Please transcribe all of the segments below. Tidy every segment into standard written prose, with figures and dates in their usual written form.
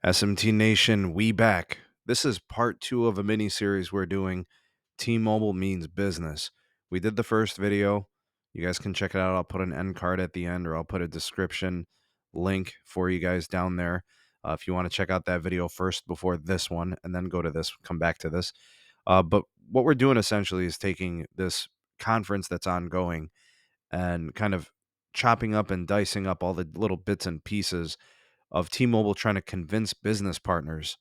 SMT Nation, we back. This is part 2 of a mini series we're doing. T-Mobile means business. We did the first video. You guys can check it out. I'll put an end card at the end, or I'll put a description link for you guys down there. If you want to check out that video first before this one, and then go to this, come back to this. But what we're doing essentially is taking this conference that's ongoing and kind of chopping up and dicing up all the little bits and pieces of T-Mobile trying to convince business partners,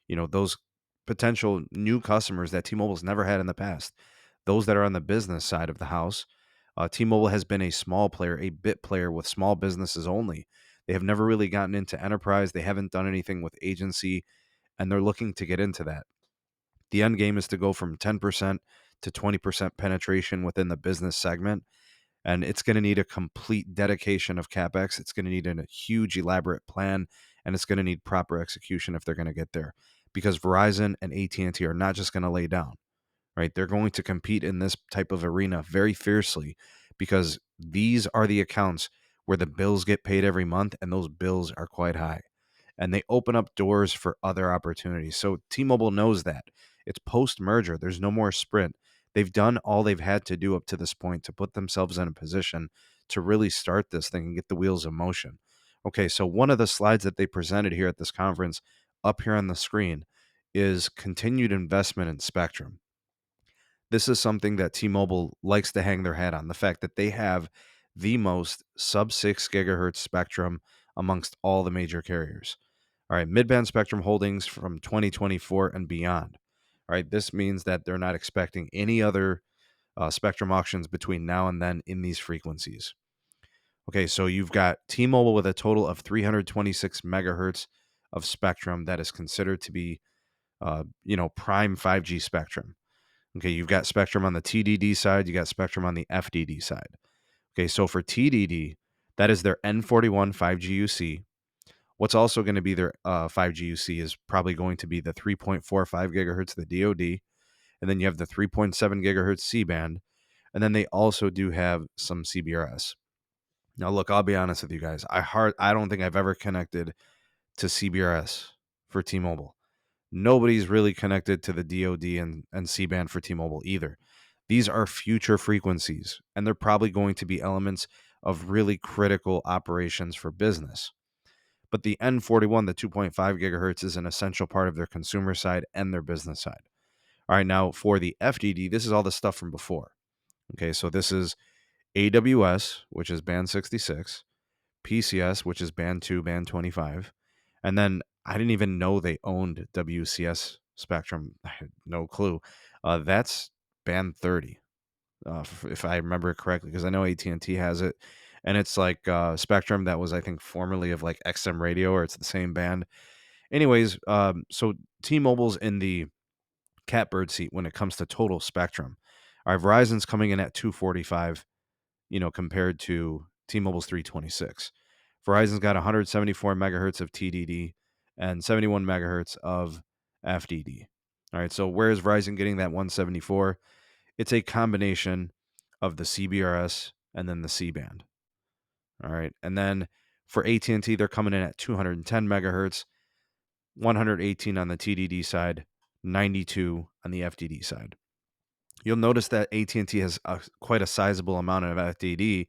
those potential new customers that T-Mobile's never had in the past, those that are on the business side of the house. T-Mobile has been a small player, a bit player with small businesses only. They have never really gotten into enterprise. They haven't done anything with agency, and they're looking to get into that. The end game is to go from 10% to 20% penetration within the business segment, and it's going to need a complete dedication of capex. It's going to need a huge elaborate plan, and it's going to need proper execution if they're going to get there, because Verizon and AT&T are not just going to lay down, right? They're going to compete in this type of arena very fiercely, because these are the accounts where the bills get paid every month, and those bills are quite high, and they open up doors for other opportunities. So T-Mobile knows that. It's post-merger. There's no more sprint. They've done all they've had to do up to this point to put themselves in a position to really start this thing and get the wheels in motion. Okay, so one of the slides that they presented here at this conference up here on the screen is continued investment in spectrum. This is something that T-Mobile likes to hang their hat on, the fact that they have the most sub 6 gigahertz spectrum amongst all the major carriers. All right, mid-band spectrum holdings from 2024 and beyond. All right, this means that they're not expecting any other spectrum auctions between now and then in these frequencies. Okay, so you've got T-Mobile with a total of 326 megahertz of spectrum that is considered to be, prime 5G spectrum. Okay, you've got spectrum on the TDD side, you got spectrum on the FDD side. Okay, so for TDD, that is their N41 5G UC. What's also going to be their 5G UC is probably going to be the 3.45 gigahertz, the DoD, and then you have the 3.7 gigahertz C-band, and then they also do have some CBRS. Now, look, I'll be honest with you guys. I don't think I've ever connected to CBRS for T-Mobile. Nobody's really connected to the DoD and C-band for T-Mobile either. These are future frequencies, and they're probably going to be elements of really critical operations for business. But the N41, the 2.5 gigahertz, is an essential part of their consumer side and their business side. All right, now for the FDD, this is all the stuff from before. Okay, so this is AWS, which is band 66, PCS, which is band 2, band 25, and then I didn't even know they owned WCS spectrum. I had no clue. That's band 30, if I remember it correctly, because I know AT&T has it, and it's like spectrum that was, I think, formerly of like XM radio, or it's the same band. Anyways, so T-Mobile's in the catbird seat when it comes to total spectrum. All right, Verizon's coming in at 245, compared to T-Mobile's 326. Verizon's got 174 megahertz of TDD and 71 megahertz of FDD. All right, so where is Verizon getting that 174? It's a combination of the CBRS and then the C-band. All right, and then for AT&T, they're coming in at 210 megahertz, 118 on the TDD side, 92 on the FDD side. You'll notice that AT&T has quite a sizable amount of FDD.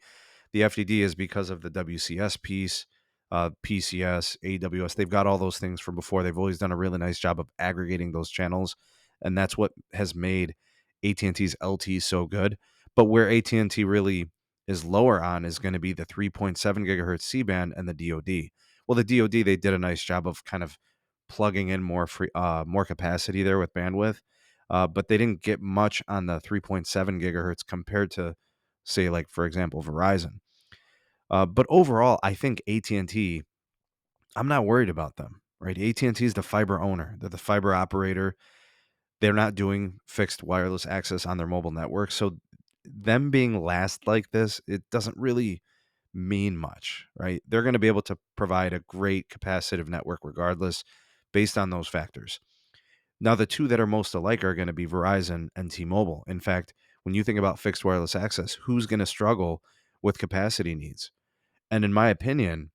The FDD is because of the WCS piece, PCS, AWS. They've got all those things from before. They've always done a really nice job of aggregating those channels, and that's what has made AT&T's LT so good. But where AT&T really is lower on is going to be the 3.7 gigahertz C-band and the DoD. Well, the DoD, they did a nice job of kind of plugging in more more capacity there with bandwidth. But they didn't get much on the 3.7 gigahertz compared to, say, like, for example, Verizon. But overall, I think AT&T, I'm not worried about them, right? AT&T is the fiber owner. They're the fiber operator. They're not doing fixed wireless access on their mobile network. So them being last like this, it doesn't really mean much, right? They're going to be able to provide a great capacitive network regardless based on those factors. Now, the two that are most alike are going to be Verizon and T-Mobile. In fact, when you think about fixed wireless access, who's going to struggle with capacity needs? And in my opinion,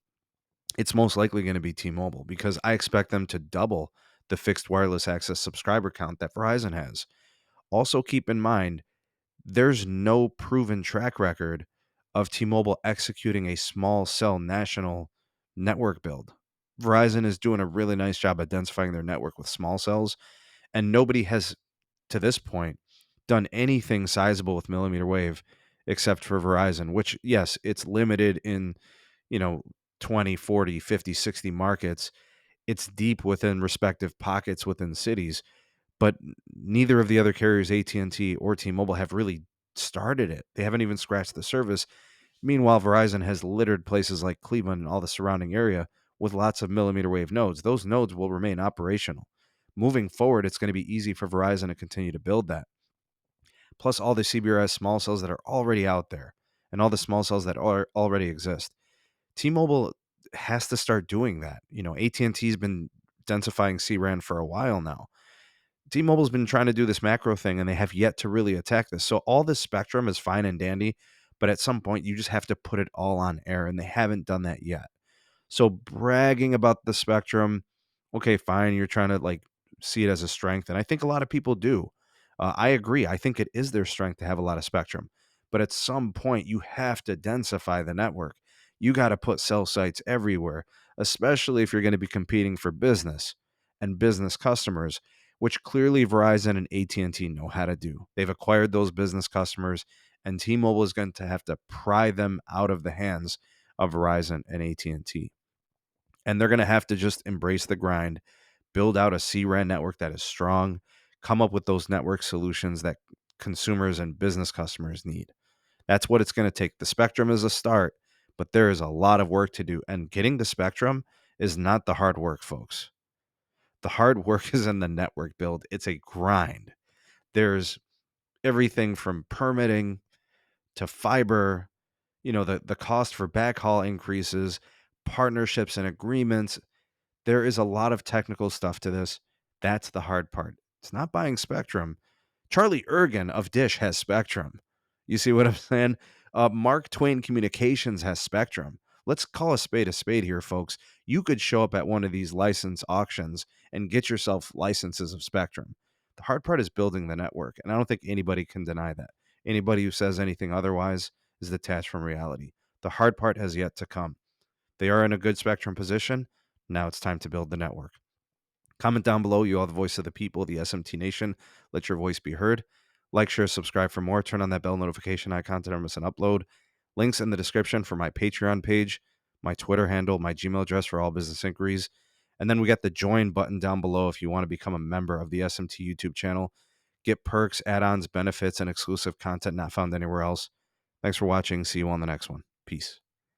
it's most likely going to be T-Mobile because I expect them to double the fixed wireless access subscriber count that Verizon has. Also, keep in mind, there's no proven track record of T-Mobile executing a small cell national network build. Verizon is doing a really nice job identifying their network with small cells, and nobody has, to this point, done anything sizable with millimeter wave except for Verizon, which, yes, it's limited in, you know, 20, 40, 50, 60 markets. It's deep within respective pockets within cities, but neither of the other carriers, AT&T or T-Mobile, have really started it. They haven't even scratched the surface. Meanwhile, Verizon has littered places like Cleveland and all the surrounding area with lots of millimeter wave nodes. Those nodes will remain operational. Moving forward, it's going to be easy for Verizon to continue to build that. Plus all the cbrs small cells that are already out there and all the small cells that already exist. T-Mobile has to start doing that. AT&T's been densifying C-RAN for a while now. T-Mobile's been trying to do this macro thing, and they have yet to really attack this. So all this spectrum is fine and dandy, but at some point you just have to put it all on air, and they haven't done that yet. So bragging about the spectrum, okay, fine. You're trying to see it as a strength, and I think a lot of people do. I agree. I think it is their strength to have a lot of spectrum, but at some point you have to densify the network. You got to put cell sites everywhere, especially if you're going to be competing for business and business customers, which clearly Verizon and AT&T know how to do. They've acquired those business customers, and T-Mobile is going to have to pry them out of the hands of Verizon and AT&T. And they're going to have to just embrace the grind, build out a C-RAN network that is strong, come up with those network solutions that consumers and business customers need. That's what it's going to take. The spectrum is a start, but there is a lot of work to do. And getting the spectrum is not the hard work, folks. The hard work is in the network build. It's a grind. There's everything from permitting to fiber, the cost for backhaul increases, partnerships and agreements. There is a lot of technical stuff to this. That's the hard part. It's not buying Spectrum. Charlie Ergen of Dish has Spectrum. You see what I'm saying? Mark Twain Communications has Spectrum. Let's call a spade here, folks. You could show up at one of these license auctions and get yourself licenses of Spectrum. The hard part is building the network, and I don't think anybody can deny that. Anybody who says anything otherwise is detached from reality. The hard part has yet to come. They are in a good Spectrum position. Now it's time to build the network. Comment down below. You are the voice of the people, the SMT Nation. Let your voice be heard. Like, share, subscribe for more. Turn on that bell notification icon to never miss an upload. Links in the description for my Patreon page, my Twitter handle, my Gmail address for all business inquiries. And then we got the join button down below if you want to become a member of the SMT YouTube channel. Get perks, add-ons, benefits, and exclusive content not found anywhere else. Thanks for watching. See you on the next one. Peace.